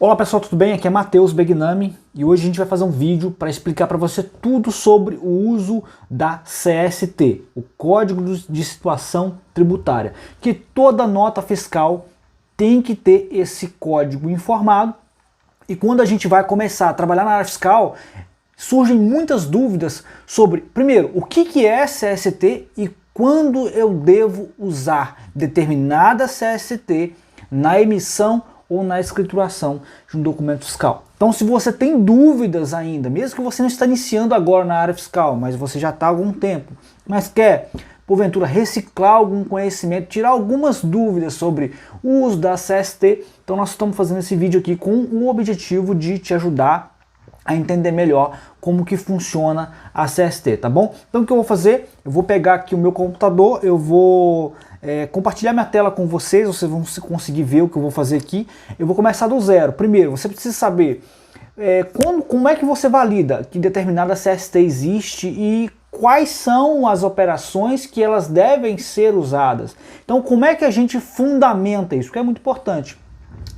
Olá pessoal, tudo bem? Aqui é Matheus Begnami e hoje a gente vai fazer um vídeo para explicar para você tudo sobre o uso da CST, o Código de Situação Tributária, que toda nota fiscal tem que ter esse código informado. E quando a gente vai começar a trabalhar na área fiscal, surgem muitas dúvidas sobre, primeiro, o que é CST e quando eu devo usar determinada CST na emissão ou na escrituração de um documento fiscal. Então, se você tem dúvidas ainda, mesmo que você não está iniciando agora na área fiscal, mas você já está há algum tempo, mas quer, porventura, reciclar algum conhecimento, tirar algumas dúvidas sobre o uso da CST, então nós estamos fazendo esse vídeo aqui com o objetivo de te ajudar a entender melhor como que funciona a CST, tá bom? Então o que eu vou fazer? Eu vou pegar aqui o meu computador, eu vou compartilhar minha tela com vocês vão conseguir ver o que eu vou fazer aqui. Eu vou começar do zero. Primeiro, você precisa saber como é que você valida que determinada CST existe e quais são as operações que elas devem ser usadas. Então como é que a gente fundamenta isso? Que é muito importante.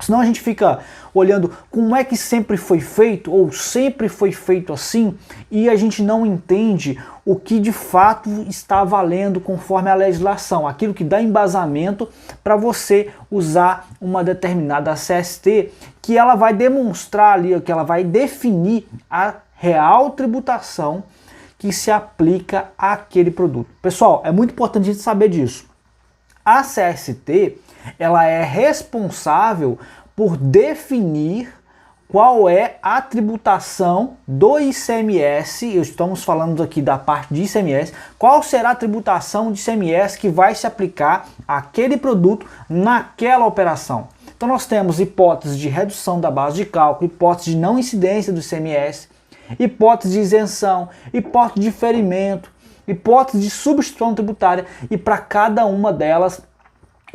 Senão a gente fica olhando como é que sempre foi feito ou sempre foi feito assim e a gente não entende o que de fato está valendo conforme a legislação, aquilo que dá embasamento para você usar uma determinada CST, que ela vai demonstrar ali, que ela vai definir a real tributação que se aplica àquele produto. Pessoal, é muito importante a gente saber disso. A CST, ela é responsável por definir qual é a tributação do ICMS, estamos falando aqui da parte de ICMS, qual será a tributação de ICMS que vai se aplicar àquele produto naquela operação. Então nós temos hipóteses de redução da base de cálculo, hipótese de não incidência do ICMS, hipótese de isenção, hipótese de diferimento, hipótese de substituição tributária, e para cada uma delas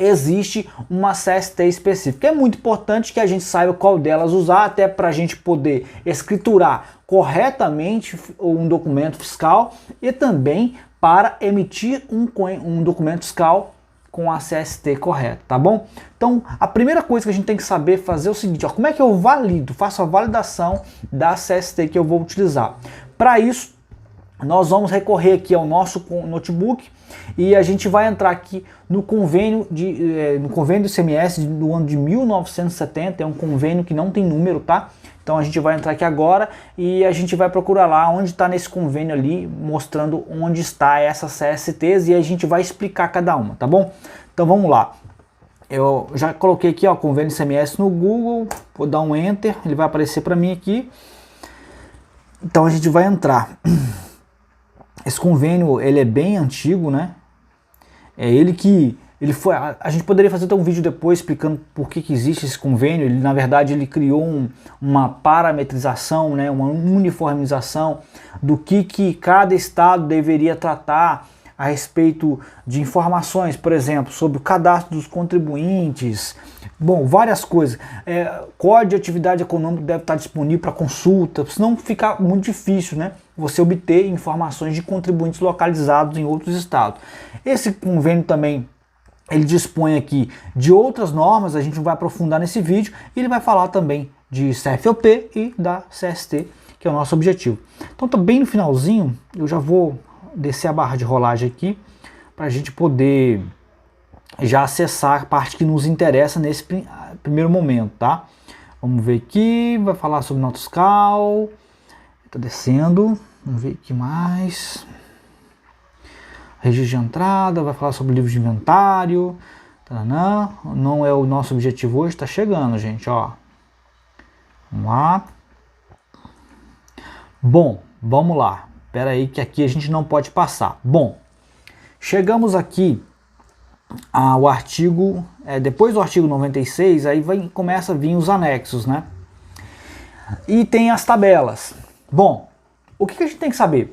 existe uma CST específica. É muito importante que a gente saiba qual delas usar, até para a gente poder escriturar corretamente um documento fiscal e também para emitir um documento fiscal com a CST correta, tá bom? Então, a primeira coisa que a gente tem que saber fazer é o seguinte, ó, como é que eu valido, faço a validação da CST que eu vou utilizar. Para isso, nós vamos recorrer aqui ao nosso notebook e a gente vai entrar aqui no convênio do ICMS do ano de 1970, é um convênio que não tem número, tá? Então a gente vai entrar aqui agora e a gente vai procurar lá onde está nesse convênio ali, mostrando onde está essas CSTs e a gente vai explicar cada uma, tá bom? Então vamos lá. Eu já coloquei aqui, ó, convênio ICMS no Google, vou dar um Enter, ele vai aparecer para mim aqui. Então a gente vai entrar. Esse convênio, ele é bem antigo, né? É ele que ele foi. A gente poderia fazer até um vídeo depois explicando por que existe esse convênio. Ele, na verdade, ele criou uma parametrização, né? Uma uniformização do que cada estado deveria tratar a respeito de informações, por exemplo, sobre o cadastro dos contribuintes. Bom, várias coisas. Código de atividade econômica deve estar disponível para consulta, senão fica muito difícil, né? Você obter informações de contribuintes localizados em outros estados. Esse convênio também, ele dispõe aqui de outras normas, a gente não vai aprofundar nesse vídeo, e ele vai falar também de CFOP e da CST, que é o nosso objetivo. Então tá bem no finalzinho, eu já vou descer a barra de rolagem aqui, para a gente poder já acessar a parte que nos interessa nesse primeiro momento, tá? Vamos ver aqui, vai falar sobre nota fiscal, tá descendo, vamos ver aqui mais, registro de entrada, vai falar sobre livro de inventário, taranã. Não é o nosso objetivo hoje, tá chegando, gente, ó, vamos lá. Bom, vamos lá, espera aí que aqui a gente não pode passar. Bom, chegamos aqui ao artigo, depois do artigo 96, aí começa a vir os anexos, né? E tem as tabelas. Bom, o que a gente tem que saber?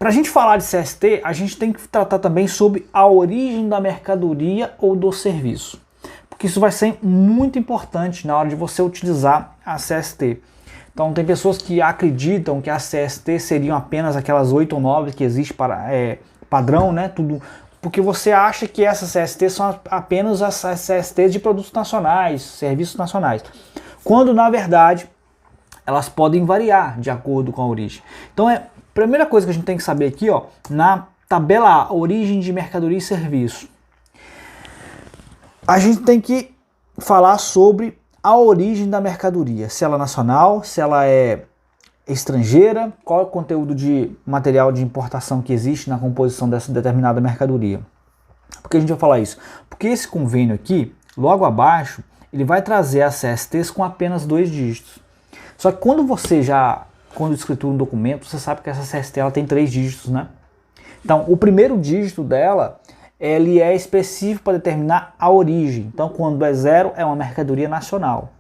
Para a gente falar de CST, a gente tem que tratar também sobre a origem da mercadoria ou do serviço. Porque isso vai ser muito importante na hora de você utilizar a CST. Então tem pessoas que acreditam que as CST seriam apenas aquelas 8 ou 9 que existe para padrão, né? Tudo porque você acha que essas CSTs são apenas as CSTs de produtos nacionais, serviços nacionais. quando na verdade elas podem variar de acordo com a origem. Então a primeira coisa que a gente tem que saber aqui, ó, na tabela A, origem de mercadoria e serviço, a gente tem que falar sobre a origem da mercadoria, se ela é nacional, se ela é estrangeira, qual é o conteúdo de material de importação que existe na composição dessa determinada mercadoria. Por que a gente vai falar isso? Porque esse convênio aqui, logo abaixo, ele vai trazer as CSTs com apenas 2 dígitos. Só que quando escritura um documento, você sabe que essa CST ela tem 3 dígitos, né? Então, o primeiro dígito dela, ele é específico para determinar a origem. Então, quando é 0, é uma mercadoria nacional.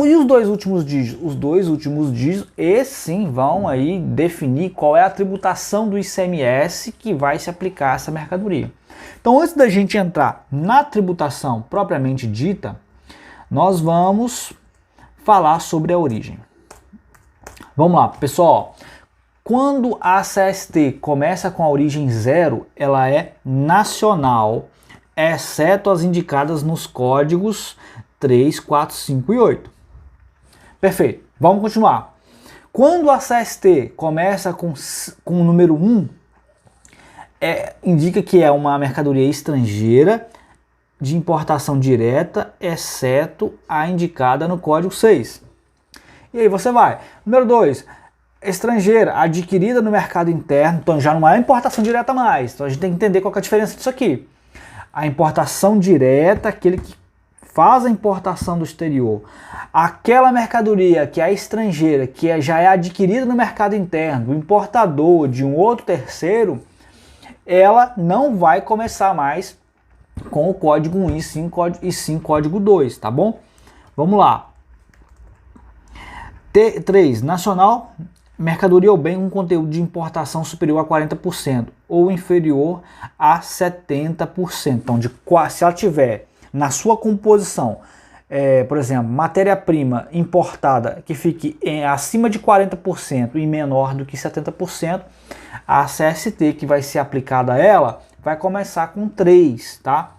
E os 2 últimos dígitos? Os 2 últimos dígitos, esses sim vão aí definir qual é a tributação do ICMS que vai se aplicar a essa mercadoria. Então, antes da gente entrar na tributação propriamente dita, nós vamos falar sobre a origem. Vamos lá, pessoal. Quando a CST começa com a origem 0, ela é nacional, exceto as indicadas nos códigos 3, 4, 5 e 8. Perfeito, vamos continuar. Quando a CST começa com o número 1, indica que é uma mercadoria estrangeira de importação direta, exceto a indicada no código 6. E aí você vai. Número 2, estrangeira, adquirida no mercado interno, então já não é importação direta mais. Então a gente tem que entender qual que é a diferença disso aqui. A importação direta, aquele que faz a importação do exterior. Aquela mercadoria que é estrangeira, que já é adquirida no mercado interno, do importador, de um outro terceiro, ela não vai começar mais com o código 1 e sim código 2, tá bom? Vamos lá. 3. Nacional, mercadoria ou bem com conteúdo de importação superior a 40% ou inferior a 70%. Então, se ela tiver na sua composição, por exemplo, matéria-prima importada que fique acima de 40% e menor do que 70%, a CST que vai ser aplicada a ela vai começar com 3, tá?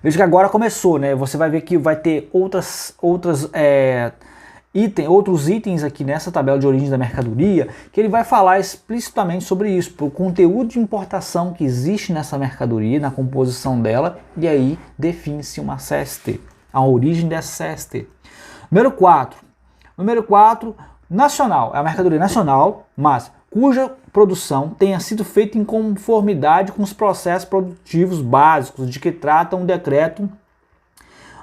Veja que agora começou, né? Você vai ver que vai ter outros itens aqui nessa tabela de origem da mercadoria, que ele vai falar explicitamente sobre isso, o conteúdo de importação que existe nessa mercadoria, na composição dela, e aí define-se uma CST, a origem dessa CST. Número 4, nacional, é a mercadoria nacional, mas cuja produção tenha sido feita em conformidade com os processos produtivos básicos de que trata um decreto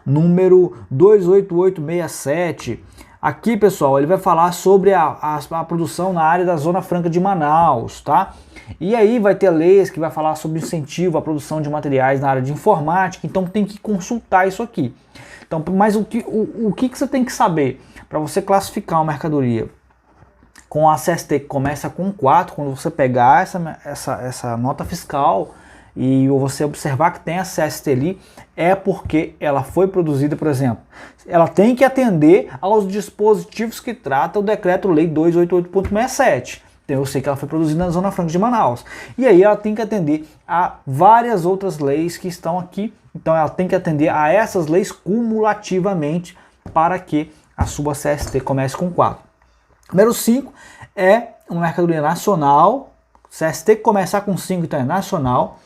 número 28867. Aqui, pessoal, ele vai falar sobre a produção na área da Zona Franca de Manaus, tá? E aí vai ter leis que vai falar sobre incentivo à produção de materiais na área de informática, então tem que consultar isso aqui. Então, mas o que você tem que saber para você classificar uma mercadoria com a CST que começa com 4, quando você pegar essa nota fiscal e você observar que tem a CST ali, é porque ela foi produzida, por exemplo, ela tem que atender aos dispositivos que trata o Decreto-Lei 288.67. Então eu sei que ela foi produzida na Zona Franca de Manaus. E aí ela tem que atender a várias outras leis que estão aqui. Então ela tem que atender a essas leis cumulativamente para que a sua CST comece com 4. Número 5 é uma mercadoria nacional, CST que começar com 5, então é nacional,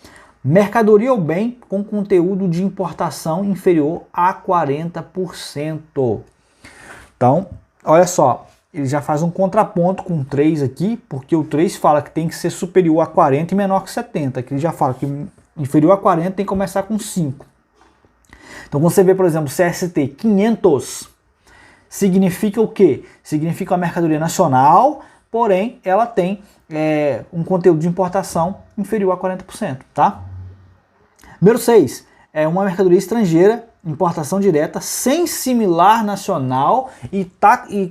mercadoria ou bem com conteúdo de importação inferior a 40%. Então, olha só, ele já faz um contraponto com o 3 aqui, porque o 3 fala que tem que ser superior a 40 e menor que 70, aqui ele já fala que inferior a 40 tem que começar com 5. Então, quando você vê, por exemplo, CST 500, significa o quê? Significa uma mercadoria nacional, porém ela tem um conteúdo de importação inferior a 40%, tá? Número 6, é uma mercadoria estrangeira, importação direta, sem similar nacional e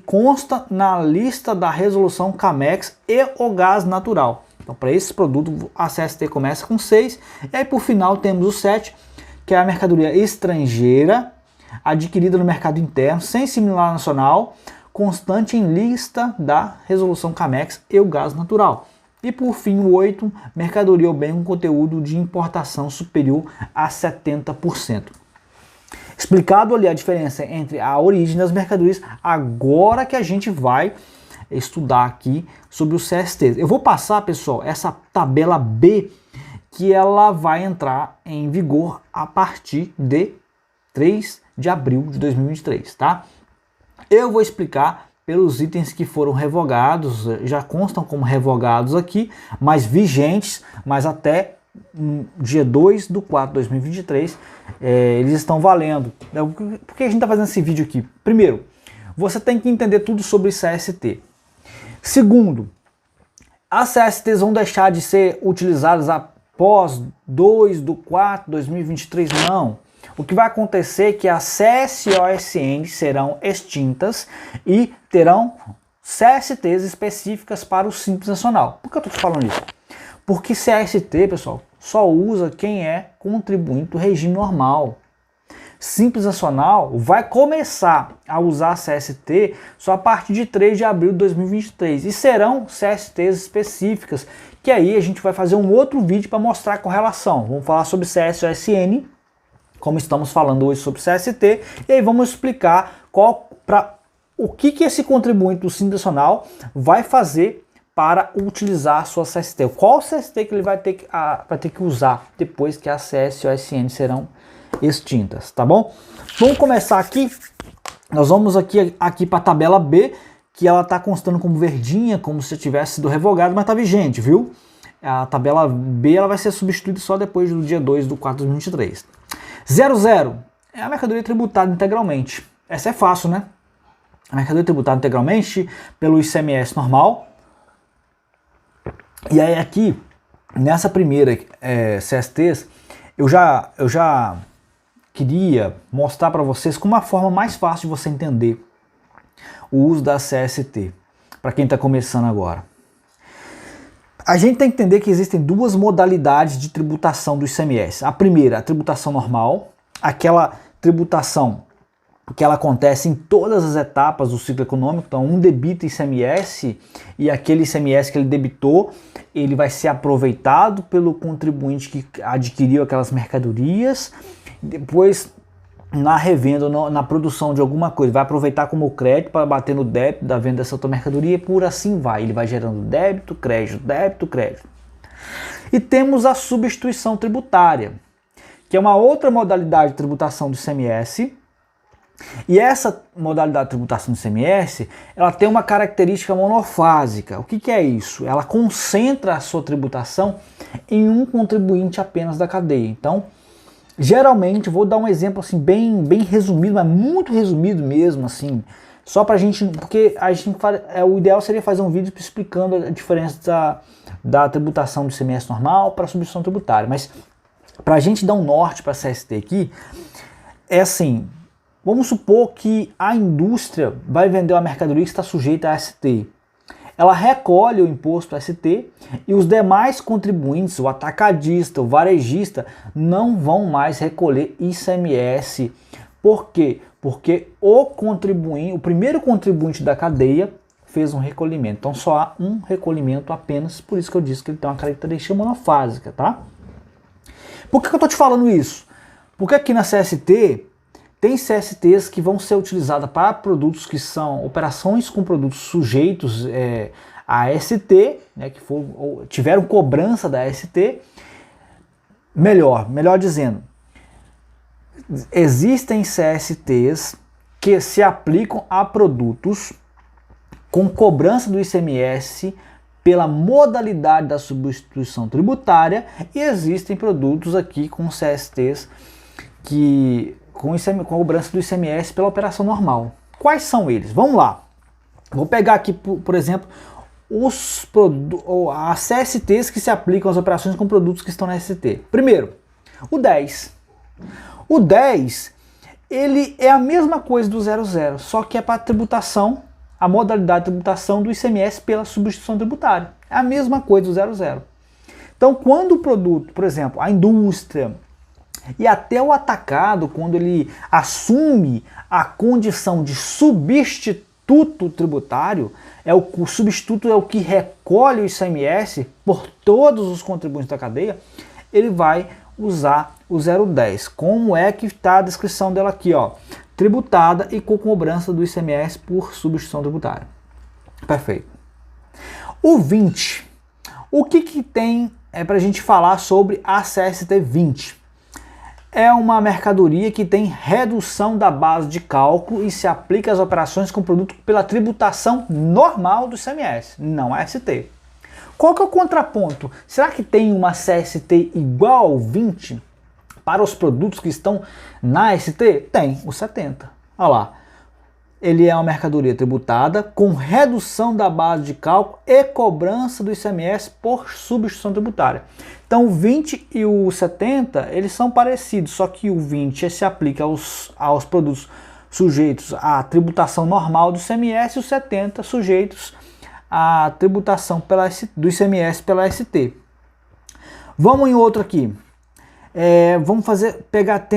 consta na lista da resolução CAMEX e o gás natural. Então, para esse produto, a CST começa com 6, e aí por final temos o 7, que é a mercadoria estrangeira, adquirida no mercado interno, sem similar nacional, constante em lista da resolução CAMEX e o gás natural. E por fim, o 8, mercadoria ou bem com conteúdo de importação superior a 70%. Explicado ali a diferença entre a origem das mercadorias, agora que a gente vai estudar aqui sobre os CSTs. Eu vou passar, pessoal, essa tabela B, que ela vai entrar em vigor a partir de 3 de abril de 2023, tá? Eu vou explicar pelos itens que foram revogados, já constam como revogados aqui, mas vigentes, mas até dia 2/4 de 2023, eles estão valendo. Por que a gente está fazendo esse vídeo aqui? Primeiro, você tem que entender tudo sobre CST. Segundo, as CSTs vão deixar de ser utilizadas após 2/4 de 2023? Não. O que vai acontecer é que as CSOSN serão extintas e terão CSTs específicas para o Simples Nacional. Por que eu estou te falando isso? Porque CST, pessoal, só usa quem é contribuinte do regime normal. Simples Nacional vai começar a usar CST só a partir de 3 de abril de 2023. E serão CSTs específicas, que aí a gente vai fazer um outro vídeo para mostrar a correlação. Vamos falar sobre CSOSN, como estamos falando hoje sobre CST, e aí vamos explicar o que esse contribuinte do Simples Nacional vai fazer para utilizar a sua CST. Qual CST que ele vai ter que usar depois que as CSOSN serão extintas, tá bom? Vamos começar aqui. Nós vamos aqui para a tabela B, que ela está constando como verdinha, como se tivesse sido revogado, mas está vigente, viu? A tabela B ela vai ser substituída só depois do dia 2/4 de 2023. 00 é a mercadoria tributada integralmente. Essa é fácil, né? A mercadoria tributada integralmente pelo ICMS normal. E aí aqui, nessa primeira CSTs, eu já queria mostrar para vocês como uma forma mais fácil de você entender o uso da CST, para quem está começando agora. A gente tem que entender que existem duas modalidades de tributação do ICMS. A primeira, a tributação normal, aquela tributação que ela acontece em todas as etapas do ciclo econômico. Então, um debita ICMS e aquele ICMS que ele debitou, ele vai ser aproveitado pelo contribuinte que adquiriu aquelas mercadorias. Depois, na revenda, na produção de alguma coisa, vai aproveitar como crédito para bater no débito da venda dessa outra mercadoria e por assim vai. Ele vai gerando débito, crédito, débito, crédito. E temos a substituição tributária, que é uma outra modalidade de tributação do ICMS. E essa modalidade de tributação do ICMS, ela tem uma característica monofásica. O que é isso? Ela concentra a sua tributação em um contribuinte apenas da cadeia. Então, geralmente, vou dar um exemplo assim bem resumido, mas muito resumido mesmo, assim, só pra gente, porque o ideal seria fazer um vídeo explicando a diferença da tributação do ICMS normal para a substituição tributária. Mas pra gente dar um norte para a CST aqui, é assim. Vamos supor que a indústria vai vender uma mercadoria que está sujeita a ST. Ela recolhe o imposto ST e os demais contribuintes, o atacadista, o varejista, não vão mais recolher ICMS. Por quê? Porque o primeiro contribuinte da cadeia fez um recolhimento. Então só há um recolhimento apenas, por isso que eu disse que ele tem uma característica monofásica, tá? Por que eu estou te falando isso? Porque aqui na CST tem CSTs que vão ser utilizadas para produtos que são operações com produtos sujeitos a ST, né, que tiveram cobrança da ST. Melhor dizendo, existem CSTs que se aplicam a produtos com cobrança do ICMS pela modalidade da substituição tributária e existem produtos aqui com CSTs com cobrança do ICMS pela operação normal. Quais são eles? Vamos lá. Vou pegar aqui, por exemplo, as CSTs que se aplicam às operações com produtos que estão na ST. Primeiro, o 10. O 10, ele é a mesma coisa do 00, só que é para tributação, a modalidade de tributação do ICMS pela substituição tributária. É a mesma coisa do 00. Então, quando o produto, por exemplo, a indústria e até o atacado, quando ele assume a condição de substituto tributário, o substituto é o que recolhe o ICMS por todos os contribuintes da cadeia, ele vai usar o 010. Como é que está a descrição dela aqui, ó? Tributada e com cobrança do ICMS por substituição tributária. Perfeito. O 20. O que tem para a gente falar sobre a CST 20? É uma mercadoria que tem redução da base de cálculo e se aplica às operações com produto pela tributação normal do ICMS, não a ST. Qual que é o contraponto? Será que tem uma CST igual ao 20 para os produtos que estão na ST? Tem, o 70. Olha lá. Ele é uma mercadoria tributada com redução da base de cálculo e cobrança do ICMS por substituição tributária. Então o 20 e o 70, eles são parecidos, só que o 20 se aplica aos produtos sujeitos à tributação normal do ICMS e os 70 sujeitos à tributação do ICMS pela ST. Vamos em outro aqui. Vamos pegar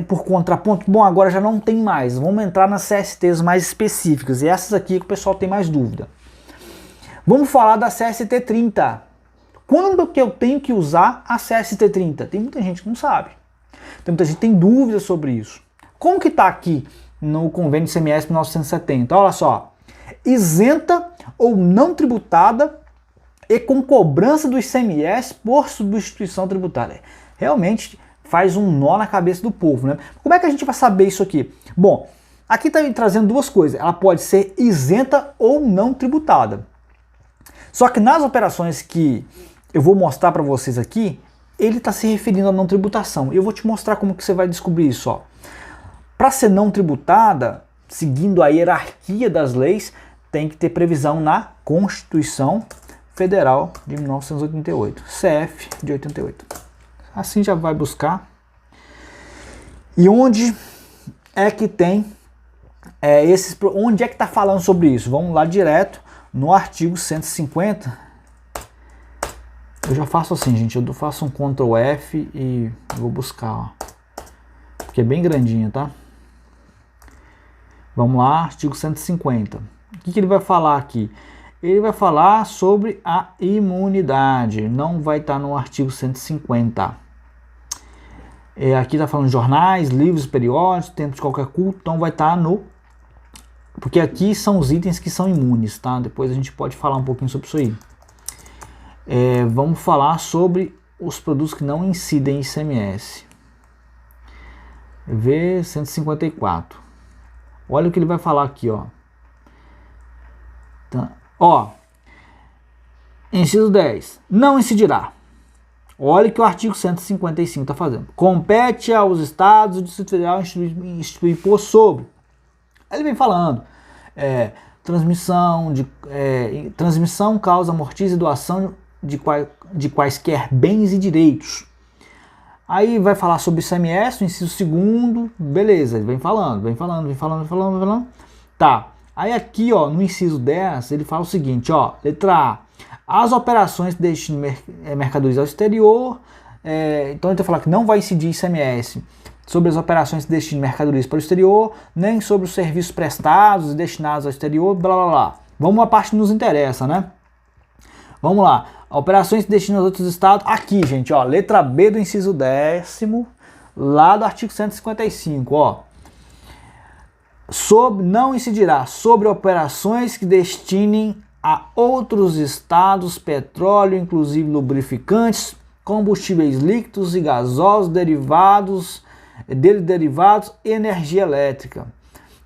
por contraponto. Bom, agora já não tem mais. Vamos entrar nas CSTs mais específicas. E essas aqui que o pessoal tem mais dúvida. Vamos falar da CST 30. Quando que eu tenho que usar a CST 30? Tem muita gente que não sabe. Tem muita gente que tem dúvidas sobre isso. Como que está aqui no convênio ICMS 1970? Olha só. Isenta ou não tributada e com cobrança do ICMS por substituição tributária. Realmente faz um nó na cabeça do povo, né? Como é que a gente vai saber isso aqui? Bom, aqui está trazendo duas coisas. Ela pode ser isenta ou não tributada. Só que nas operações que eu vou mostrar para vocês aqui, ele está se referindo à não tributação. Eu vou te mostrar como que você vai descobrir isso. Para ser não tributada, seguindo a hierarquia das leis, tem que ter previsão na Constituição Federal de 1988, CF de 88. Assim já vai buscar. E onde é que tem onde é que está falando sobre isso? Vamos lá direto no artigo 150. Eu já faço assim, gente. Eu faço um Ctrl F e vou buscar, ó, porque é bem grandinho, tá? Vamos lá, artigo 150. O que ele vai falar aqui? Ele vai falar sobre a imunidade. Não vai estar no artigo 150. Aqui está falando de jornais, livros, periódicos, tempos de qualquer culto. Então vai estar no... Porque aqui são os itens que são imunes, tá? Depois a gente pode falar um pouquinho sobre isso aí. Vamos falar sobre os produtos que não incidem em ICMS. V 154. Olha o que ele vai falar aqui, ó. Tá. Ó, inciso 10. Não incidirá. Olha o que o artigo 155 está fazendo. Compete aos estados e ao Distrito Federal instituir imposto sobre. Aí ele vem falando. Transmissão, causa, amortiza e doação de quaisquer bens e direitos. Aí vai falar sobre o ICMS, o inciso 2º, beleza, ele vem falando. Tá, aí aqui, ó, no inciso 10, ele fala o seguinte, ó, letra A, as operações de destino mercadorias ao exterior, então ele vai falar que não vai incidir ICMS sobre as operações de destino mercadorias para o exterior, nem sobre os serviços prestados e destinados ao exterior, blá blá blá. Vamos à parte que nos interessa, né? Vamos lá. Operações de destino aos outros estados. Aqui, gente, ó, letra B do inciso 10º, lá do artigo 155, ó. Não incidirá sobre operações que destinem a outros estados petróleo, inclusive lubrificantes, combustíveis líquidos e gasosos, derivados e energia elétrica.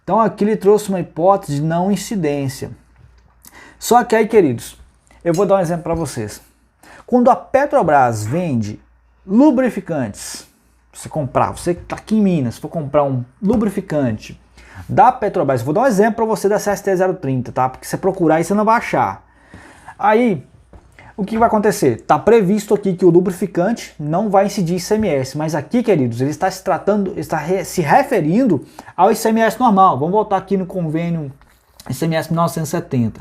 Então aqui ele trouxe uma hipótese de não incidência. Só que aí, queridos, eu vou dar um exemplo para vocês. Quando a Petrobras vende lubrificantes, você que está aqui em Minas, for comprar um lubrificante da Petrobras, vou dar um exemplo para você da CST 030, tá? Porque se você procurar aí você não vai achar. Aí, o que vai acontecer? Está previsto aqui que o lubrificante não vai incidir ICMS, mas aqui, queridos, ele está se referindo ao ICMS normal. Vamos voltar aqui no convênio ICMS 1970.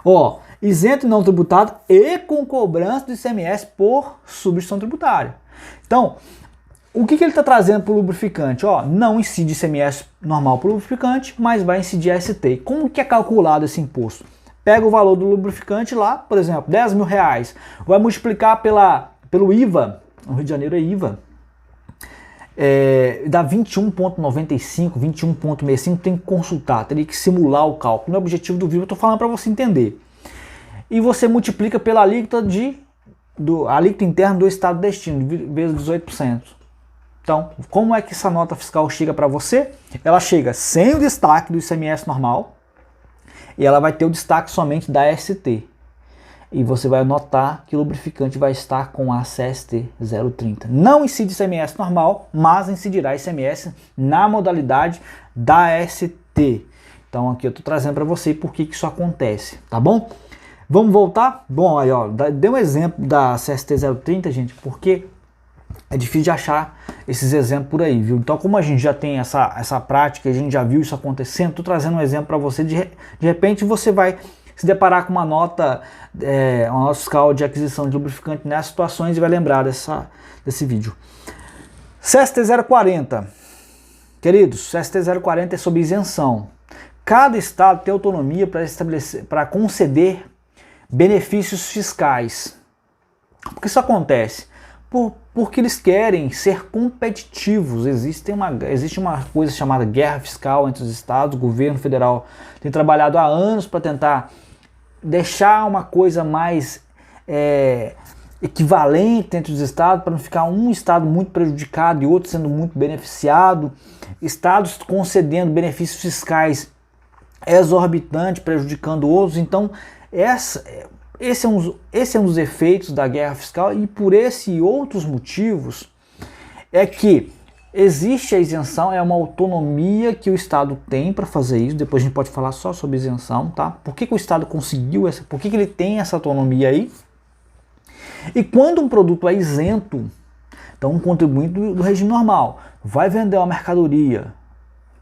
Ó, isento e não tributado e com cobrança do ICMS por substituição tributária. Então, o que ele está trazendo para o lubrificante? Ó, não incide ICMS normal para o lubrificante, mas vai incidir a ST. Como que é calculado esse imposto? Pega o valor do lubrificante lá, por exemplo, R$10.000, vai multiplicar pelo IVA, no Rio de Janeiro é IVA, dá 21,95, 21,65, tem que consultar, teria que simular o cálculo. No objetivo do vídeo eu estou falando para você entender. E você multiplica pela alíquota alíquota interna do estado de destino, vezes 18%. Então, como é que essa nota fiscal chega para você? Ela chega sem o destaque do ICMS normal e ela vai ter o destaque somente da ST. E você vai notar que o lubrificante vai estar com a CST 030. Não incide ICMS normal, mas incidirá ICMS na modalidade da ST. Então aqui eu estou trazendo para você por que isso acontece, tá bom? Vamos voltar? Bom, aí ó, dei um exemplo da CST 030, gente, porque é difícil de achar esses exemplos por aí, viu? Então, como a gente já tem essa prática, a gente já viu isso acontecendo, estou trazendo um exemplo para você. De repente você vai se deparar com uma nota fiscal de aquisição de lubrificante nessas situações e vai lembrar desse vídeo. CST 040. Queridos, CST 040 é sobre isenção. Cada estado tem autonomia para conceder benefícios fiscais. Por que isso acontece? Porque eles querem ser competitivos. Existe uma coisa chamada guerra fiscal entre os estados. O governo federal tem trabalhado há anos para tentar deixar uma coisa mais equivalente entre os estados, para não ficar um estado muito prejudicado e outro sendo muito beneficiado. Estados concedendo benefícios fiscais exorbitantes, prejudicando outros. Então, esse é um dos efeitos da guerra fiscal, e por esse e outros motivos é que existe a isenção, é uma autonomia que o Estado tem para fazer isso. Depois a gente pode falar só sobre isenção, tá? Por que o Estado conseguiu por que ele tem essa autonomia aí? E quando um produto é isento, então um contribuinte do regime normal vai vender uma mercadoria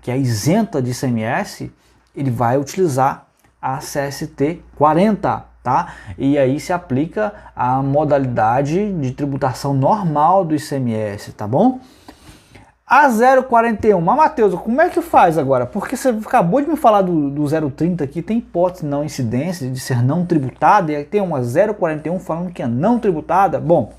que é isenta de ICMS, ele vai utilizar a CST 40, tá? E aí se aplica a modalidade de tributação normal do ICMS, tá bom? A 041, mas Matheus, como é que faz agora? Porque você acabou de me falar do 030 aqui, tem hipótese de não incidência, de ser não tributada, e aí tem uma 041 falando que é não tributada. Bom,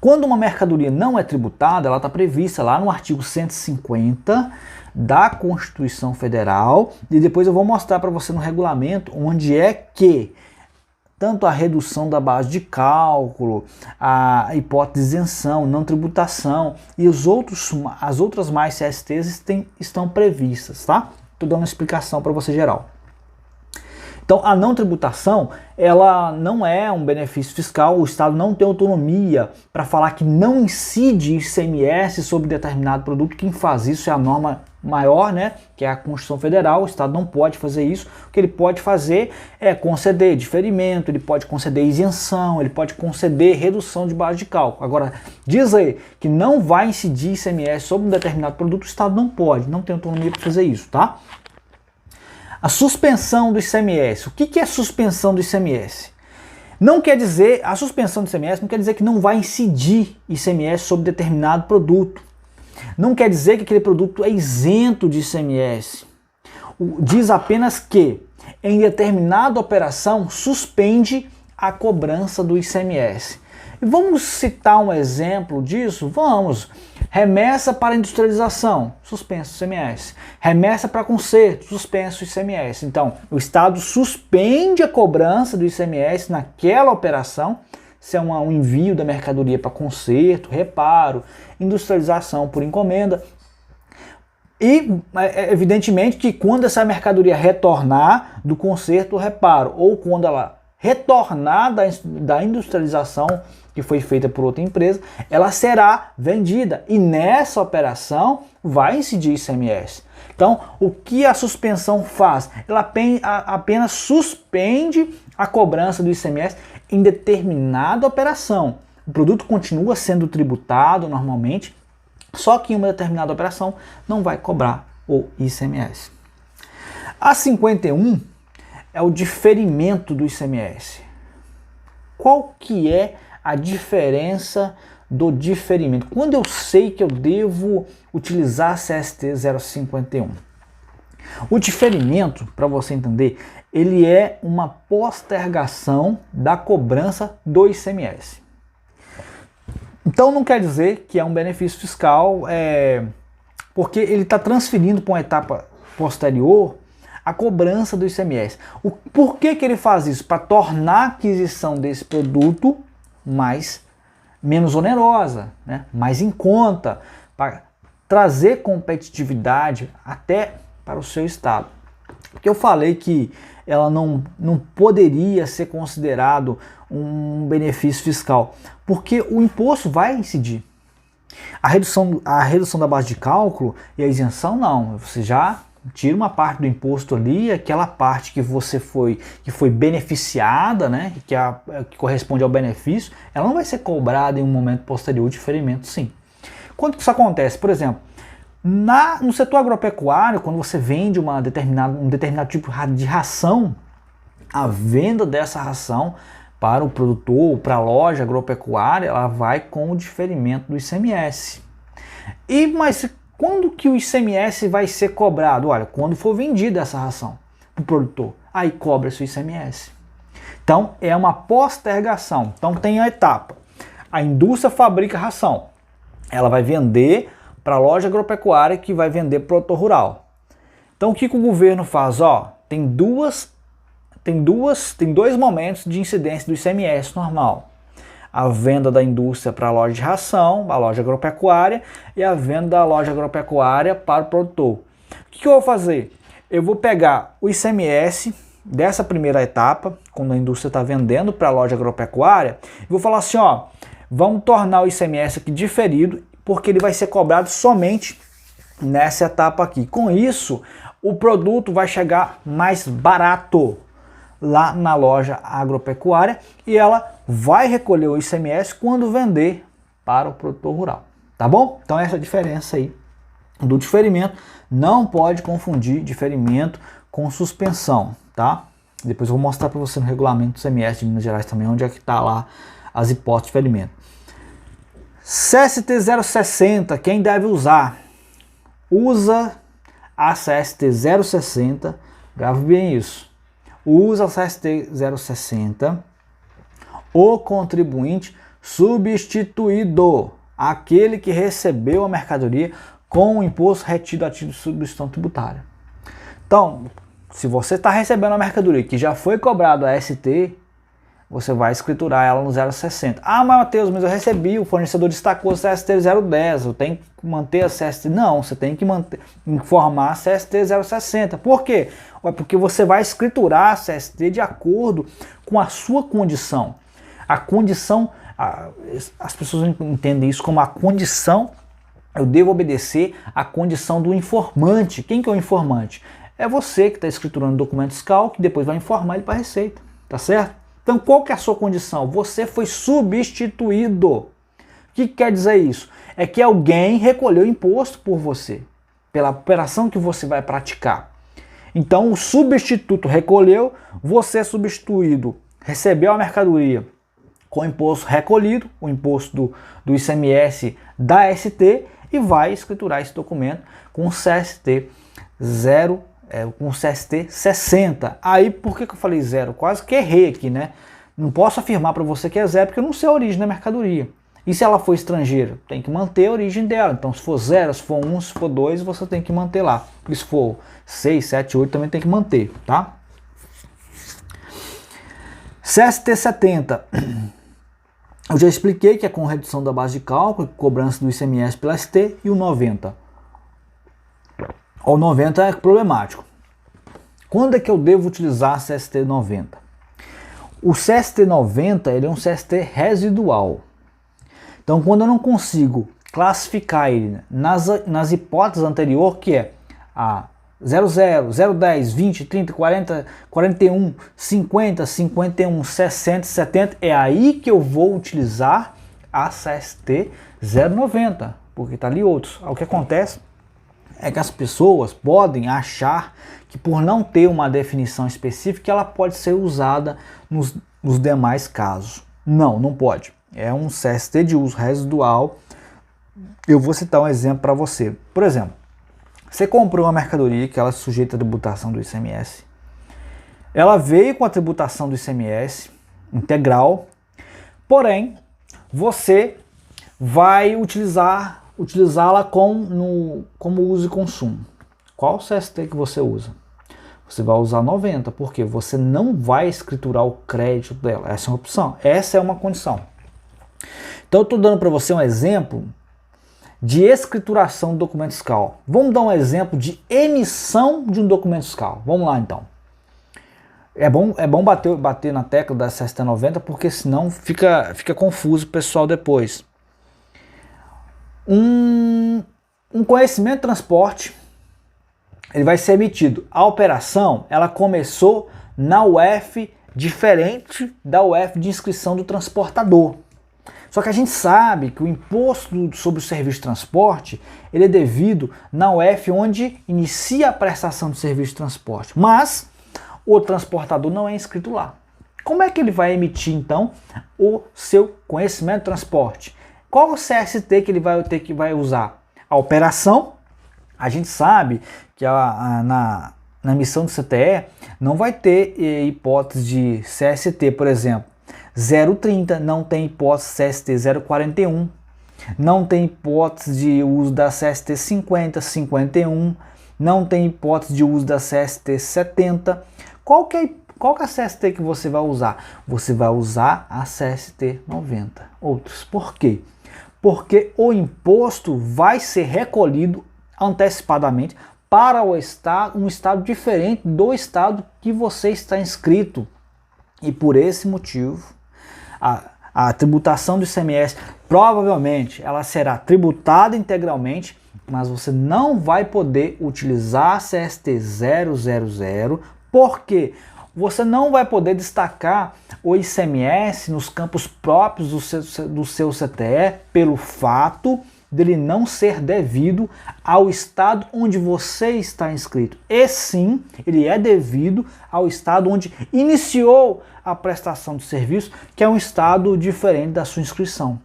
quando uma mercadoria não é tributada, ela está prevista lá no artigo 150 da Constituição Federal, e depois eu vou mostrar para você no regulamento onde é que tanto a redução da base de cálculo, a hipótese de isenção, não tributação e as outras mais CSTs estão previstas, tá? Estou dando uma explicação para você geral. Então, a não tributação, ela não é um benefício fiscal, o Estado não tem autonomia para falar que não incide ICMS sobre determinado produto. Quem faz isso é a norma maior, né, que é a Constituição Federal. O Estado não pode fazer isso. O que ele pode fazer é conceder diferimento, ele pode conceder isenção, ele pode conceder redução de base de cálculo. Agora, dizer que não vai incidir ICMS sobre um determinado produto, o Estado não pode, não tem autonomia para fazer isso, tá? A suspensão do ICMS. O que é suspensão do ICMS? Não quer dizer, a suspensão do ICMS não quer dizer que não vai incidir ICMS sobre determinado produto. Não quer dizer que aquele produto é isento de ICMS. Diz apenas que, em determinada operação, suspende a cobrança do ICMS. E vamos citar um exemplo disso? Vamos. Remessa para industrialização, suspenso ICMS. Remessa para conserto, suspenso ICMS. Então, o Estado suspende a cobrança do ICMS naquela operação, se é um envio da mercadoria para conserto, reparo, industrialização por encomenda. E, evidentemente, que quando essa mercadoria retornar do conserto ou reparo, ou quando ela retornar da industrialização que foi feita por outra empresa, ela será vendida. E nessa operação vai incidir ICMS. Então, o que a suspensão faz? Ela apenas suspende a cobrança do ICMS em determinada operação. O produto continua sendo tributado normalmente, só que em uma determinada operação não vai cobrar o ICMS. A 51 é o diferimento do ICMS. Qual que é a diferença do diferimento? Quando eu sei que eu devo utilizar a CST 051? O diferimento, para você entender, ele é uma postergação da cobrança do ICMS. Então não quer dizer que é um benefício fiscal, porque ele está transferindo para uma etapa posterior a cobrança do ICMS. Por que ele faz isso? Para tornar a aquisição desse produto menos onerosa, né? Mais em conta, para trazer competitividade até para o seu estado. Porque eu falei que ela não poderia ser considerado um benefício fiscal, porque o imposto vai incidir. A redução da base de cálculo e a isenção não, você já tira uma parte do imposto ali, aquela parte que foi beneficiada, né, que corresponde ao benefício, ela não vai ser cobrada em um momento posterior de ferimento, sim. Quando que isso acontece? Por exemplo, no setor agropecuário, quando você vende um determinado tipo de ração, a venda dessa ração para o produtor, para a loja agropecuária, ela vai com o diferimento do ICMS. Mas quando que o ICMS vai ser cobrado? Olha, quando for vendida essa ração para o produtor, aí cobra-se o ICMS. Então, é uma postergação. Então, tem a etapa. A indústria fabrica ração. Ela vai vender para a loja agropecuária que vai vender para o produtor rural. Então, o que o governo faz? Tem dois momentos de incidência do ICMS normal. A venda da indústria para a loja de ração, a loja agropecuária, e a venda da loja agropecuária para o produtor. O que eu vou fazer? Eu vou pegar o ICMS dessa primeira etapa, quando a indústria está vendendo para a loja agropecuária, e vou falar assim, vamos tornar o ICMS aqui diferido, porque ele vai ser cobrado somente nessa etapa aqui. Com isso, o produto vai chegar mais barato lá na loja agropecuária e ela vai recolher o ICMS quando vender para o produtor rural, tá bom? Então essa é a diferença aí do diferimento. Não pode confundir diferimento com suspensão, tá? Depois eu vou mostrar para você no regulamento do ICMS de Minas Gerais também, onde é que está lá as hipóteses de diferimento. CST 060, quem deve usar? Usa a CST 060, grave bem isso. Usa a CST 060, o contribuinte substituído, aquele que recebeu a mercadoria com o imposto retido a título de substituição tributária. Então, se você está recebendo a mercadoria que já foi cobrado a ST, você vai escriturar ela no 060. Ah, mas Matheus, mas eu recebi, o fornecedor destacou a CST 010, eu tenho que manter a CST. Não, você tem que informar a CST 060. Por quê? Porque você vai escriturar a CST de acordo com a sua condição. A condição, as pessoas entendem isso como a condição, eu devo obedecer à condição do informante. Quem que é o informante? É você que está escriturando o documento fiscal, que depois vai informar ele para a Receita, tá certo? Então, qual que é a sua condição? Você foi substituído. O que quer dizer isso? É que alguém recolheu imposto por você, pela operação que você vai praticar. Então, o substituto recolheu, você substituído recebeu a mercadoria com o imposto recolhido, o imposto do ICMS da ST, e vai escriturar esse documento com CST 60. Aí, por que eu falei zero? Quase que errei aqui, né? Não posso afirmar para você que é zero, porque eu não sei a origem da mercadoria. E se ela for estrangeira? Tem que manter a origem dela. Então, se for 0, se for 1, se for 2, você tem que manter lá. E se for 6, 7, 8, também tem que manter, tá? CST 70. Eu já expliquei que é com redução da base de cálculo, cobrança do ICMS pela ST, e o 90. O 90 é problemático. Quando é que eu devo utilizar a CST 90? O CST 90 ele é um CST residual. Então, quando eu não consigo classificar ele nas hipóteses anteriores, que é a 00, 010, 20, 30, 40, 41, 50, 51, 60, 70, é aí que eu vou utilizar a CST 090, porque está ali outros. O que acontece é que as pessoas podem achar que por não ter uma definição específica, ela pode ser usada nos demais casos. Não, não pode. É um CST de uso residual. Eu vou citar um exemplo para você. Por exemplo, você comprou uma mercadoria que ela é sujeita à tributação do ICMS. Ela veio com a tributação do ICMS integral, porém, você vai utilizá-la como uso e consumo. Qual CST que você usa? Você vai usar 90, porque você não vai escriturar o crédito dela. Essa é uma opção, essa é uma condição. Então eu estou dando para você um exemplo de escrituração do documento fiscal. Vamos dar um exemplo de emissão de um documento fiscal. Vamos lá então. É bom bater na tecla da CST 90, porque senão fica confuso o pessoal depois. Um conhecimento de transporte, ele vai ser emitido. A operação, ela começou na UF diferente da UF de inscrição do transportador. Só que a gente sabe que o imposto sobre o serviço de transporte, ele é devido na UF onde inicia a prestação de serviço de transporte. Mas o transportador não é inscrito lá. Como é que ele vai emitir, então, o seu conhecimento de transporte? Qual o CST que ele vai usar? A operação, a gente sabe que na emissão do CTE não vai ter hipótese de CST, por exemplo, 030, não tem hipótese CST 041, não tem hipótese de uso da CST 50, 51, não tem hipótese de uso da CST 70. Qual que é a CST que você vai usar? Você vai usar a CST 90. Outros. Por quê? Porque o imposto vai ser recolhido antecipadamente para um estado diferente do estado que você está inscrito. E por esse motivo, a tributação do ICMS provavelmente ela será tributada integralmente, mas você não vai poder utilizar a CST 000, porque você não vai poder destacar o ICMS nos campos próprios do seu CTE pelo fato dele não ser devido ao estado onde você está inscrito. E sim, ele é devido ao estado onde iniciou a prestação de serviço, que é um estado diferente da sua inscrição.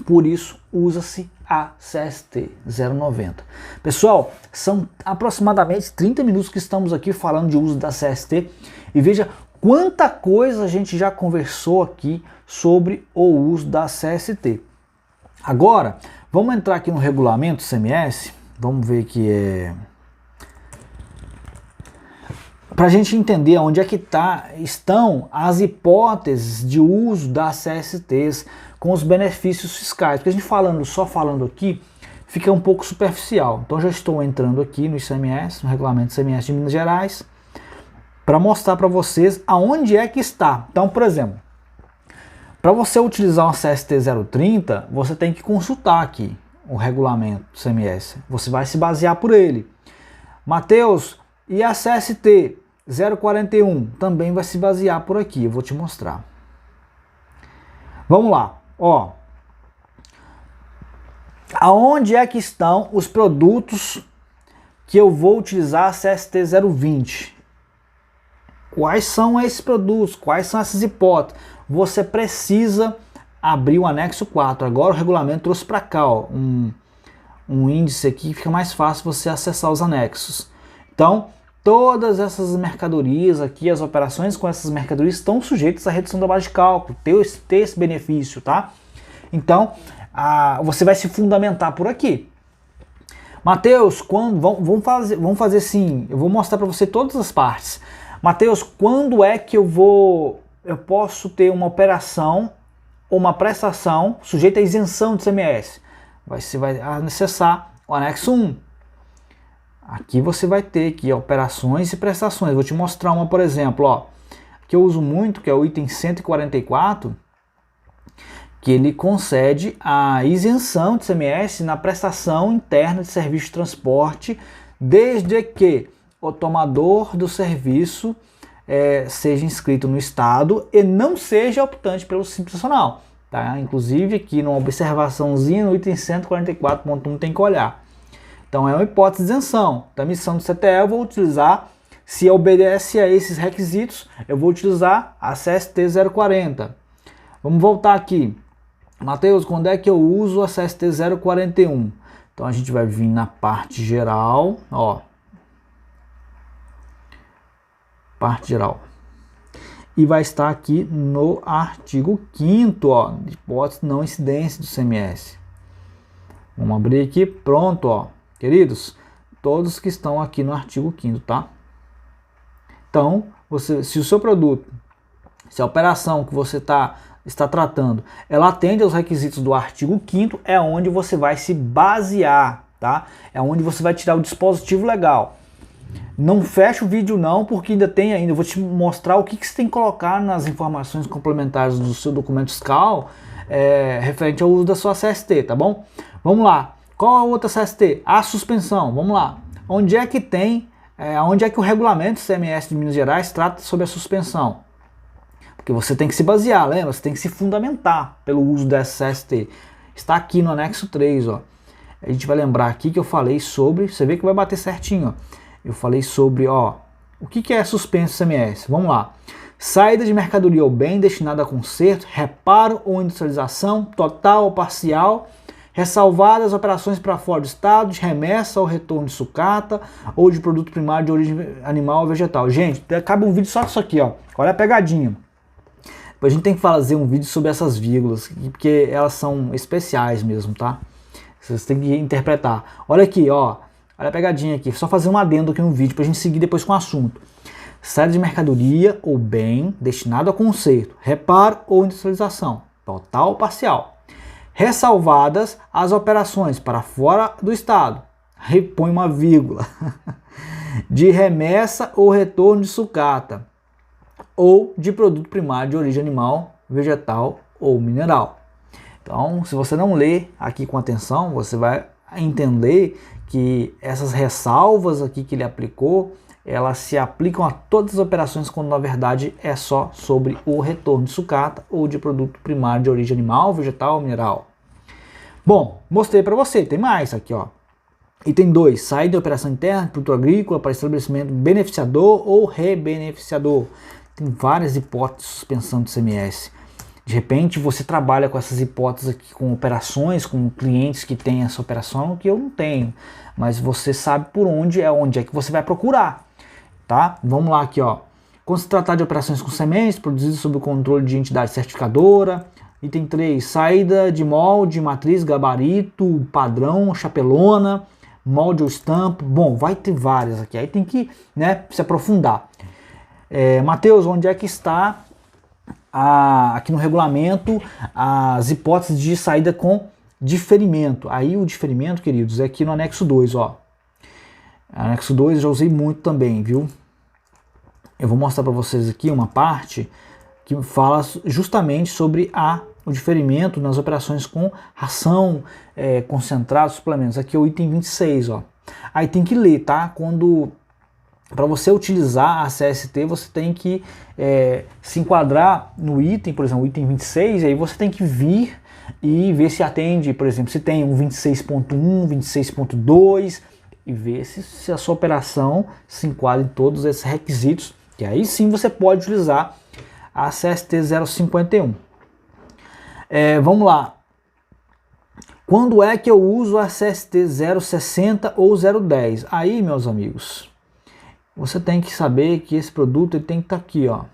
Por isso, usa-se a CST 090. Pessoal, são aproximadamente 30 minutos que estamos aqui falando de uso da CST e veja quanta coisa a gente já conversou aqui sobre o uso da CST. Agora, vamos entrar aqui no regulamento do ICMS, vamos ver que para a gente entender onde é que estão as hipóteses de uso das CSTs com os benefícios fiscais. Porque a gente só falando aqui, fica um pouco superficial. Então já estou entrando aqui no ICMS, no regulamento do ICMS de Minas Gerais, para mostrar para vocês aonde é que está. Então, por exemplo, para você utilizar uma CST 030, você tem que consultar aqui o regulamento do ICMS. Você vai se basear por ele. Mateus, e a CST 041 também vai se basear por aqui, eu vou te mostrar. Vamos lá, ó. Aonde é que estão os produtos que eu vou utilizar a CST 020? Quais são esses produtos? Quais são essas hipóteses? Você precisa abrir o anexo 4. Agora o regulamento trouxe para cá, ó, um índice aqui, fica mais fácil você acessar os anexos. Então, todas essas mercadorias aqui, as operações com essas mercadorias estão sujeitas à redução da base de cálculo, ter esse benefício, tá? Então, você vai se fundamentar por aqui. Mateus, vamos fazer assim, eu vou mostrar para você todas as partes. Mateus, quando é que eu posso ter uma operação ou uma prestação sujeita à isenção de ICMS? Você vai acessar o anexo 1. Aqui você vai ter aqui operações e prestações. Vou te mostrar uma, por exemplo, ó, que eu uso muito, que é o item 144, que ele concede a isenção de ICMS na prestação interna de serviço de transporte, desde que o tomador do serviço seja inscrito no estado e não seja optante pelo Simples Nacional. Tá? Inclusive aqui numa observaçãozinha no item 144.1 tem que olhar. Então é uma hipótese de isenção. Da emissão do CTE eu vou utilizar, se obedece a esses requisitos, eu vou utilizar a CST 040. Vamos voltar aqui. Mateus, quando é que eu uso a CST 041? Então a gente vai vir na parte geral, ó. Parte geral. E vai estar aqui no artigo 5º, ó, hipótese não incidência do ICMS. Vamos abrir aqui, pronto, ó, queridos, todos que estão aqui no artigo 5º, tá? Então, se o seu produto, se a operação que você está tratando, ela atende aos requisitos do artigo 5º, é onde você vai se basear, tá? É onde você vai tirar o dispositivo legal. Não fecha o vídeo não, porque eu vou te mostrar o que você tem que colocar nas informações complementares do seu documento fiscal referente ao uso da sua CST, tá bom? Vamos lá. Qual a outra CST? A suspensão. Vamos lá. Onde é que o regulamento CMS de Minas Gerais trata sobre a suspensão? Porque você tem que se basear, lembra? Você tem que se fundamentar pelo uso dessa CST. Está aqui no anexo 3, ó. A gente vai lembrar aqui que eu falei sobre, você vê que vai bater certinho, ó. Eu falei sobre, ó, o que é suspenso CMS? Vamos lá. Saída de mercadoria ou bem destinada a conserto, reparo ou industrialização, total ou parcial, ressalvadas operações para fora do estado, de remessa ou retorno de sucata ou de produto primário de origem animal ou vegetal. Gente, cabe um vídeo só disso aqui, ó. Olha a pegadinha. Depois a gente tem que fazer um vídeo sobre essas vírgulas, porque elas são especiais mesmo, tá? Vocês têm que interpretar. Olha aqui, ó. Olha a pegadinha aqui. Só fazer um adendo aqui no vídeo para a gente seguir depois com o assunto. Saída de mercadoria ou bem destinado a conserto, reparo ou industrialização, total ou parcial. Ressalvadas as operações para fora do estado. Repõe uma vírgula. De remessa ou retorno de sucata. Ou de produto primário de origem animal, vegetal ou mineral. Então, se você não ler aqui com atenção, você vai entender que essas ressalvas aqui que ele aplicou, elas se aplicam a todas as operações, quando na verdade é só sobre o retorno de sucata ou de produto primário de origem animal, vegetal ou mineral. Bom, mostrei para você, tem mais aqui, ó. Item 2, saída de operação interna, produto agrícola para estabelecimento beneficiador ou rebeneficiador. Tem várias hipóteses de suspensão do CMS. De repente você trabalha com essas hipóteses aqui, com operações, com clientes que têm essa operação que eu não tenho. Mas você sabe por onde é que você vai procurar, tá? Vamos lá aqui, ó. Quando se tratar de operações com sementes produzidas sob o controle de entidade certificadora. Item 3, saída de molde, matriz, gabarito, padrão, chapelona, molde ou estampo. Bom, vai ter várias aqui. Aí tem que, né, se aprofundar. Matheus, onde é que está aqui no regulamento as hipóteses de saída com diferimento? Aí o diferimento, queridos, é aqui no anexo 2, ó. Anexo 2 eu já usei muito também, viu? Eu vou mostrar para vocês aqui uma parte que fala justamente sobre o diferimento nas operações com ração, concentrado, suplementos. Aqui é o item 26, ó. Aí tem que ler, tá? Para você utilizar a CST, você tem que se enquadrar no item, por exemplo, o item 26, aí você tem que vir e ver se atende, por exemplo, se tem um 26.1, 26.2, e ver se a sua operação se enquadra em todos esses requisitos, que aí sim você pode utilizar a CST 051. Vamos lá. Quando é que eu uso a CST 060 ou 010? Aí, meus amigos, você tem que saber que esse produto ele tem que estar aqui, ó,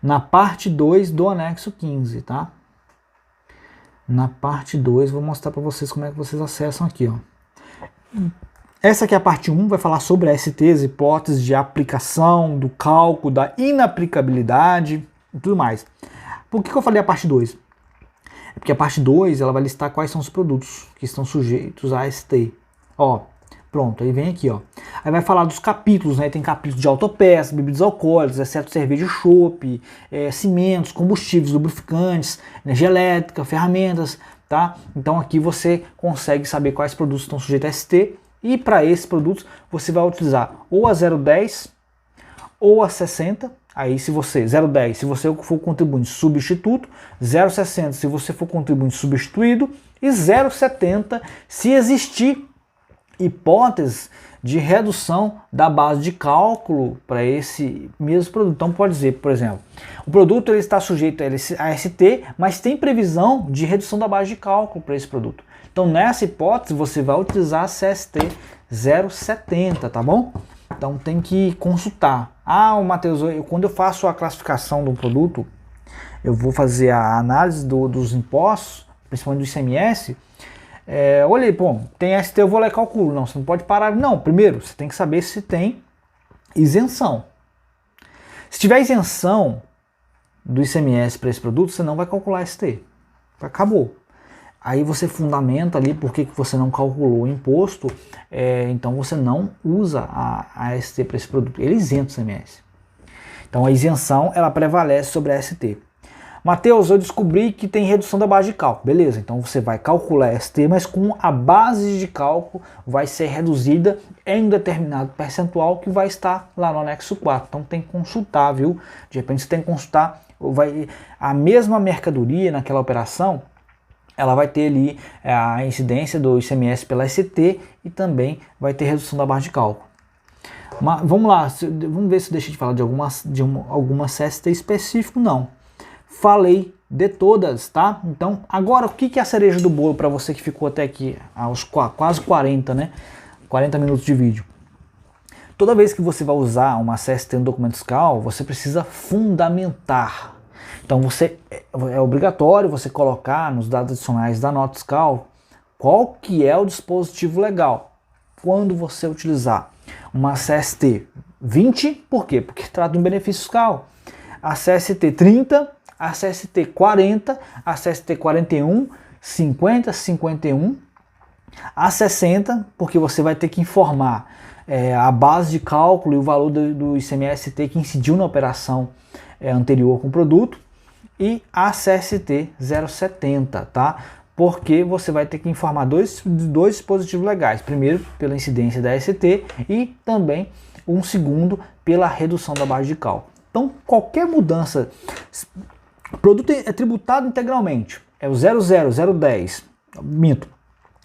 na parte 2 do anexo 15, tá? Na parte 2, vou mostrar para vocês como é que vocês acessam aqui, ó. Essa aqui é a parte 1, vai falar sobre as STs, hipóteses de aplicação, do cálculo, da inaplicabilidade e tudo mais. Por que eu falei a parte 2? É porque a parte 2 ela vai listar quais são os produtos que estão sujeitos a ST. Ó, pronto, aí vem aqui, ó. Aí vai falar dos capítulos, né? Tem capítulos de autopeças, bebidas alcoólicas, exceto cerveja e chopp, cimentos, combustíveis, lubrificantes, energia elétrica, ferramentas, tá? Então aqui você consegue saber quais produtos estão sujeitos a ST. E para esses produtos você vai utilizar ou a 010 ou a 60. Aí se você, 010 se você for contribuinte substituto, 060 se você for contribuinte substituído e 070 se existir hipóteses de redução da base de cálculo para esse mesmo produto. Então pode dizer, por exemplo, o produto ele está sujeito a ST, mas tem previsão de redução da base de cálculo para esse produto. Então nessa hipótese você vai utilizar a CST 070, tá bom? Então tem que consultar. Matheus, quando eu faço a classificação do produto, eu vou fazer a análise dos impostos, principalmente do ICMS, Olhei, pô, tem ST, eu vou lá e calculo. Não, você não pode parar. Não, primeiro, você tem que saber se tem isenção. Se tiver isenção do ICMS para esse produto, você não vai calcular ST. Acabou. Aí você fundamenta ali por que você não calculou o imposto, então você não usa a ST para esse produto. Ele isenta o ICMS. Então a isenção, ela prevalece sobre a ST. Mateus, eu descobri que tem redução da base de cálculo. Beleza, então você vai calcular a ST, mas com a base de cálculo vai ser reduzida em um determinado percentual que vai estar lá no anexo 4. Então tem que consultar, viu? De repente você tem que consultar, a mesma mercadoria naquela operação, ela vai ter ali a incidência do ICMS pela ST e também vai ter redução da base de cálculo. Mas vamos lá, vamos ver se deixa de falar de alguma CST específico. Não. Falei de todas, tá? Então, agora o que é a cereja do bolo para você que ficou até aqui, aos quase 40, né? 40 minutos de vídeo. Toda vez que você vai usar uma CST no documento fiscal, você precisa fundamentar. Então, é obrigatório você colocar nos dados adicionais da nota fiscal qual que é o dispositivo legal. Quando você utilizar uma CST 20, por quê? Porque trata de um benefício fiscal. A CST 30, a CST 40, a CST 41, 50, 51, a 60, porque você vai ter que informar a base de cálculo e o valor do ICMS-T que incidiu na operação anterior com o produto, e a CST 070, tá? Porque você vai ter que informar dois dispositivos legais. Primeiro, pela incidência da ST e também um segundo pela redução da base de cálculo. Então, qualquer mudança, o produto é tributado integralmente, é o 00, 010, minto,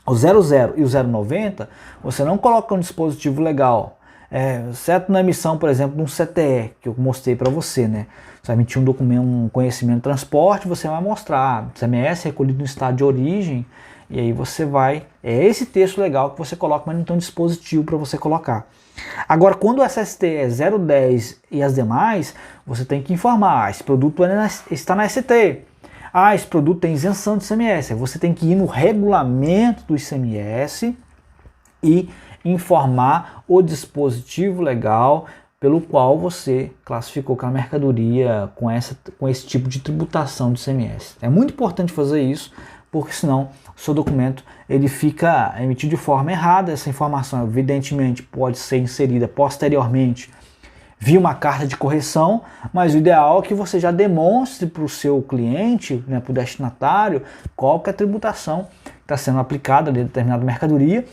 o 00 e o 090, você não coloca um dispositivo legal, exceto na emissão, por exemplo, de um CTE, que eu mostrei para você, né? Você vai emitir um documento, um conhecimento de transporte, você vai mostrar CMS recolhido no estado de origem, e aí você vai, é esse texto legal que você coloca, mas não tem um dispositivo para você colocar. Agora, quando o SST é 010 e as demais, você tem que informar, esse produto está na ST, esse produto tem isenção de ICMS, você tem que ir no regulamento do ICMS e informar o dispositivo legal pelo qual você classificou aquela mercadoria com esse tipo de tributação de ICMS. É muito importante fazer isso, porque senão o seu documento ele fica emitido de forma errada. Essa informação evidentemente pode ser inserida posteriormente via uma carta de correção, mas o ideal é que você já demonstre para o seu cliente, né, para o destinatário, qual que é a tributação que está sendo aplicada de determinada mercadoria.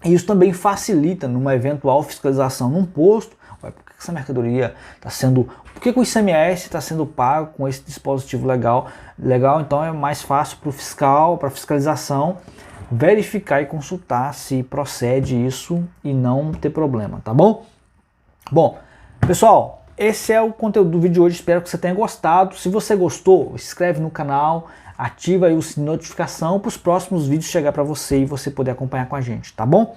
E isso também facilita numa eventual fiscalização num posto. Por que essa mercadoria está sendo... Por que o ICMS está sendo pago com esse dispositivo legal? Então é mais fácil para o fiscal, para a fiscalização, verificar e consultar se procede isso e não ter problema, tá bom? Bom, pessoal, esse é o conteúdo do vídeo de hoje. Espero que você tenha gostado. Se você gostou, se inscreve no canal, ativa aí o sininho de notificação para os próximos vídeos chegar para você e você poder acompanhar com a gente, tá bom?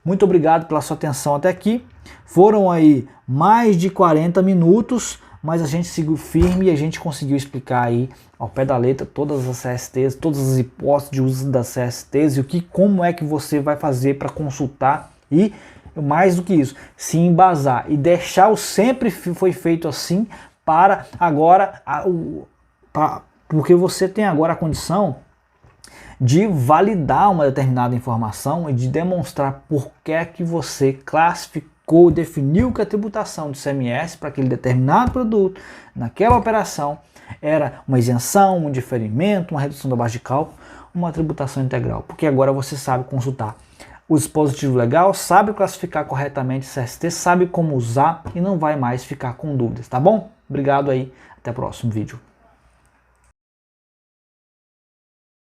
Muito obrigado pela sua atenção até aqui. Foram aí mais de 40 minutos, mas a gente seguiu firme e a gente conseguiu explicar aí ao pé da letra todas as CSTs, todas as hipóteses de uso das CSTs e como é que você vai fazer para consultar e, mais do que isso, se embasar e deixar o sempre foi feito assim para agora, porque você tem agora a condição de validar uma determinada informação e de demonstrar por que é que você classificou, definiu que a tributação do ICMS para aquele determinado produto, naquela operação, era uma isenção, um diferimento, uma redução da base de cálculo, uma tributação integral. Porque agora você sabe consultar o dispositivo legal, sabe classificar corretamente o CST, sabe como usar e não vai mais ficar com dúvidas, tá bom? Obrigado aí, até o próximo vídeo.